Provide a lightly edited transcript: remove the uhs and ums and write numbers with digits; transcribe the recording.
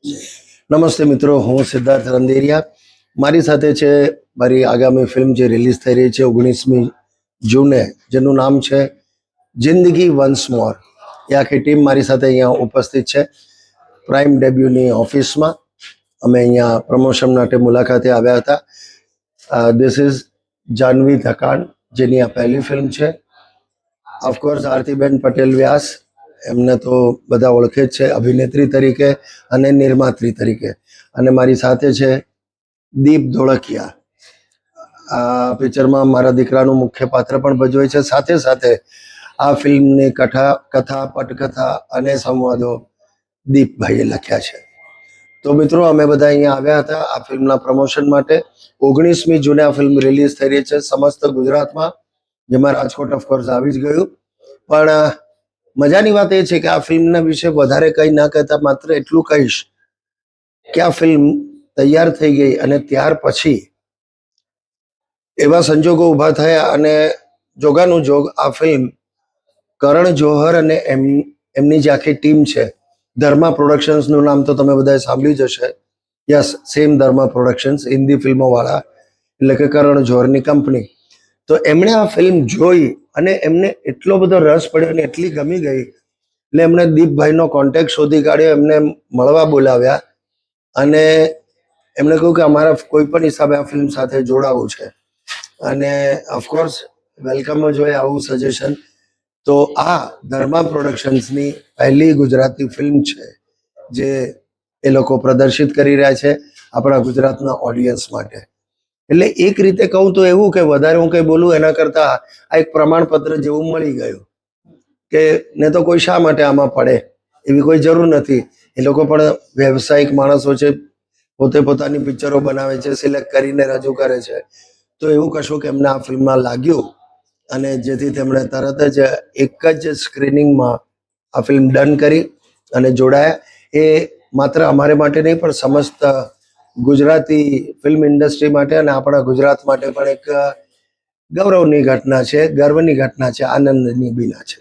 નમસ્તે મિત્રો, હું સિદ્ધાર્થ રંદેરિયા. મારી સાથે છે મારી આગામી ફિલ્મ જે રિલીઝ થઈ રહી છે 19મી જૂને, જેનું નામ છે જિંદગી વન્સ મોર. એ આખી ટીમ મારી સાથે અહીંયા ઉપસ્થિત છે પ્રાઇમ ડેબ્યુની ઓફિસમાં. અમે અહીંયા પ્રમોશન માટે મુલાકાતે આવ્યા હતા. ધીસ ઇઝ જાહ્નવી ધકાણ, જેની આ પહેલી ફિલ્મ છે. ઓફકોર્સ આરતીબેન પટેલ વ્યાસ, એમને તો બધા ઓળખે જ છે અભિનેત્રી તરીકે અને નિર્માત્રી તરીકે. અને મારી સાથે છે દીપ ધોળકિયા. આ પિક્ચરમાં મારા દીકરાનું મુખ્ય પાત્ર પણ ભજવે છે. સાથે સાથે આ ફિલ્મની કથા પટકથા અને સંવાદો દીપભાઈએ લખ્યા છે. તો મિત્રો, અમે બધા અહીંયા આવ્યા હતા આ ફિલ્મના પ્રમોશન માટે. 19મી જૂને આ ફિલ્મ રિલીઝ થઈ રહી છે સમસ્ત ગુજરાતમાં, જેમાં રાજકોટ ઓફકોર્સ આવી જ ગયું. પણ મજાની વાત એ છે કે આ ફિલ્મના વિશે વધારે કંઈ ના કહેતા માત્ર એટલું કહીશ કે આ ફિલ્મ તૈયાર થઈ ગઈ અને ત્યાર પછી એવા સંજોગો ઊભા થયા અને જોગાનું જોગ આ ફિલ્મ કરણ જોહર અને એમની જે આખી ટીમ છે, ધર્મા પ્રોડક્શન્સનું નામ તો તમે બધાએ સાંભળ્યું જ હશે. યસ, સેમ ધર્મા પ્રોડક્શન્સ, હિન્દી ફિલ્મોવાળા, એટલે કે કરણ જોહરની કંપની. તો એમણે આ ફિલ્મ જોઈ અને એમને એટલો બધો રસ પડ્યો અને એટલી ગમી ગઈ એટલે એમણે દીપભાઈનો કોન્ટેક્ટ શોધી કાઢ્યો, એમને મળવા બોલાવ્યા અને એમણે કહ્યું કે અમારા કોઈ પણ હિસાબે આ ફિલ્મ સાથે જોડાવું છે. અને ઓફકોર્સ વેલકમ જ હોય આવું સજેશન. તો આ ધર્મા પ્રોડક્શન્સની પહેલી ગુજરાતી ફિલ્મ છે જે એ લોકો પ્રદર્શિત કરી રહ્યા છે આપણા ગુજરાતના ઓડિયન્સ માટે. એટલે એક રીતે કહું તો એવું કે વધારે હું કંઈ બોલું એના કરતાં આ એક પ્રમાણપત્ર જેવું મળી ગયું કે ને તો કોઈ શા માટે આમાં પડે એવી કોઈ જરૂર નથી. એ લોકો પણ વ્યવસાયિક માણસો છે, પોતે પોતાની પિક્ચરો બનાવે છે, સિલેક્ટ કરીને રજૂ કરે છે. તો એવું કશું કે એમને આ ફિલ્મમાં લાગ્યું અને જેથી તેમણે તરત જ એક જ સ્ક્રીનિંગમાં આ ફિલ્મ ડન કરી અને જોડાયા. એ માત્ર અમારે માટે નહીં પણ સમસ્ત ગુજરાતી ફિલ્મ ઇન્ડસ્ટ્રી માટે અને આપણા ગુજરાત માટે પણ એક ગૌરવની ઘટના છે, ગર્વની ઘટના છે, આનંદની બીના છે.